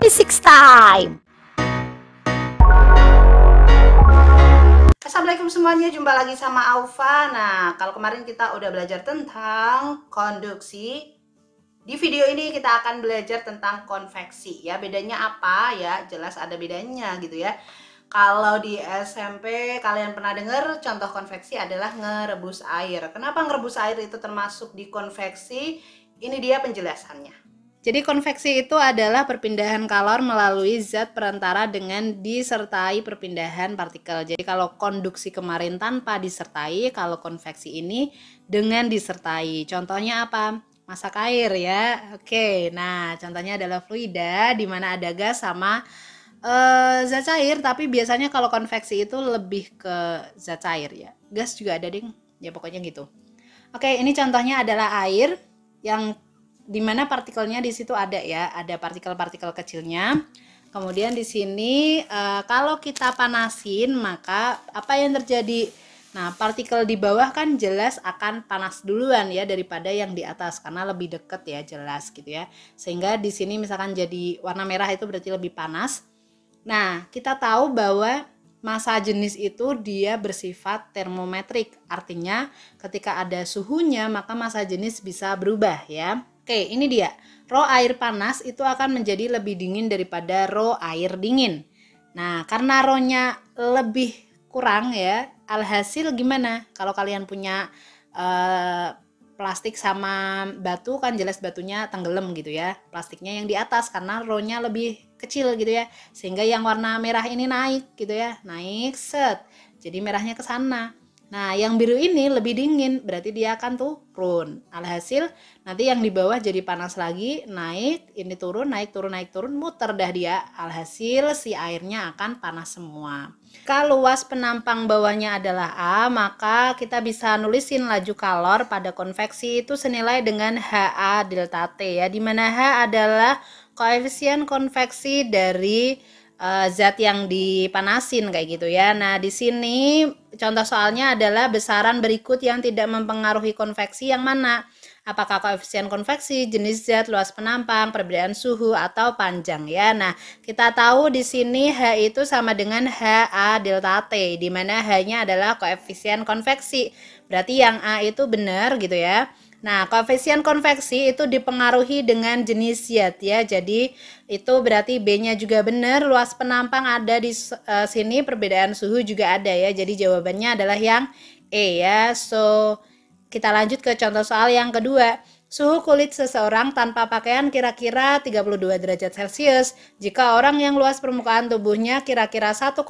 Physics time. Assalamualaikum semuanya, jumpa lagi sama Aufa. Nah, kalau kemarin kita udah belajar tentang konduksi, di video ini kita akan belajar tentang konveksi ya. Bedanya apa ya? Jelas ada bedanya gitu ya. Kalau di SMP kalian pernah dengar contoh konveksi adalah ngerebus air. Kenapa ngerebus air itu termasuk di konveksi? Ini dia penjelasannya. Jadi konveksi itu adalah perpindahan kalor melalui zat perantara dengan disertai perpindahan partikel. Jadi kalau konduksi kemarin tanpa disertai, kalau konveksi ini dengan disertai. Contohnya apa? Masak air ya. Oke, nah contohnya adalah fluida di mana ada gas sama zat cair, tapi biasanya kalau konveksi itu lebih ke zat cair ya. Gas juga ada ding. Ya pokoknya gitu. Oke, ini contohnya adalah air yang dimana partikelnya di situ ada ya, ada partikel-partikel kecilnya. Kemudian di sini kalau kita panasin maka apa yang terjadi? Nah, partikel di bawah kan jelas akan panas duluan ya daripada yang di atas karena lebih deket ya, jelas gitu ya. Sehingga di sini misalkan jadi warna merah itu berarti lebih panas. Nah, kita tahu bahwa massa jenis itu dia bersifat termometrik. Artinya ketika ada suhunya maka massa jenis bisa berubah ya. Oke, ini dia. Rho air panas itu akan menjadi lebih dingin daripada rho air dingin. Nah, karena rho-nya lebih kurang ya, alhasil gimana? Kalau kalian punya plastik sama batu kan jelas batunya tenggelam gitu ya. Plastiknya yang di atas karena rho-nya lebih kecil gitu ya. Sehingga yang warna merah ini naik gitu ya. Naik set. Jadi merahnya ke sana. Nah, yang biru ini lebih dingin, berarti dia akan turun. Alhasil, nanti yang di bawah jadi panas lagi, naik, ini turun, naik, turun, muter dah dia. Alhasil, si airnya akan panas semua. Kalau luas penampang bawahnya adalah A, maka kita bisa nulisin laju kalor pada konveksi itu senilai dengan HA delta T ya, dimana H adalah koefisien konveksi dari zat yang dipanasin kayak gitu ya. Nah, di sini contoh soalnya adalah besaran berikut yang tidak mempengaruhi konveksi yang mana? Apakah koefisien konveksi, jenis zat, luas penampang, perbedaan suhu atau panjang ya. Nah, kita tahu di sini H itu sama dengan HA delta T di mana H-nya adalah koefisien konveksi. Berarti yang A itu benar gitu ya. Nah, koefisien konveksi itu dipengaruhi dengan jenis zat ya. Jadi itu berarti B-nya juga benar. Luas penampang ada di sini, perbedaan suhu juga ada ya. Jadi jawabannya adalah yang E ya. So, kita lanjut ke contoh soal yang kedua. Suhu kulit seseorang tanpa pakaian kira-kira 32 derajat Celcius. Jika orang yang luas permukaan tubuhnya kira-kira 1,6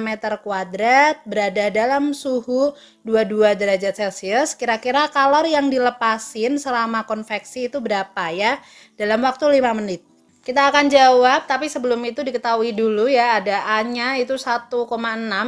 meter kuadrat berada dalam suhu 22 derajat Celcius, kira-kira kalor yang dilepasin selama konveksi itu berapa ya? Dalam waktu 5 menit. Kita akan jawab, tapi sebelum itu diketahui dulu ya, ada A-nya itu 1,6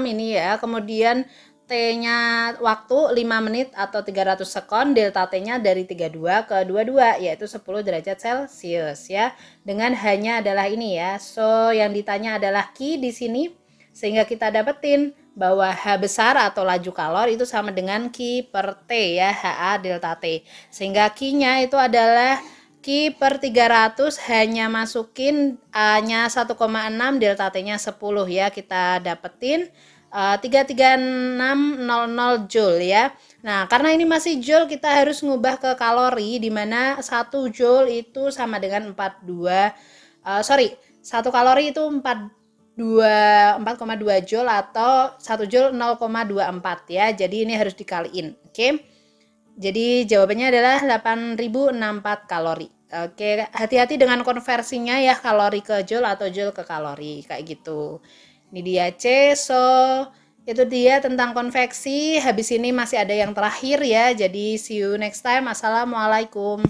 ini ya, kemudian T-nya waktu 5 menit atau 300 sekon, delta T-nya dari 32 ke 22 yaitu 10 derajat Celcius ya. Dengan H-nya adalah ini ya. So, yang ditanya adalah Q di sini sehingga kita dapetin bahwa H besar atau laju kalor itu sama dengan Q per T ya, HA delta T. Sehingga Q-nya itu adalah Q per 300, H-nya masukin, A-nya 1,6, delta T-nya 10 ya. Kita dapetin 33600 joule ya. Nah, karena ini masih joule kita harus ngubah ke kalori di mana 1 joule itu sama dengan 1 kalori itu 4,2 joule atau 1 joule 0,24 ya. Jadi ini harus dikaliin. Oke. Jadi jawabannya adalah 8064 kalori. Oke, hati-hati dengan konversinya ya, kalori ke joule atau joule ke kalori kayak gitu. Ini dia C, so itu dia tentang konveksi. Habis ini masih ada yang terakhir ya. Jadi see you next time. Assalamualaikum.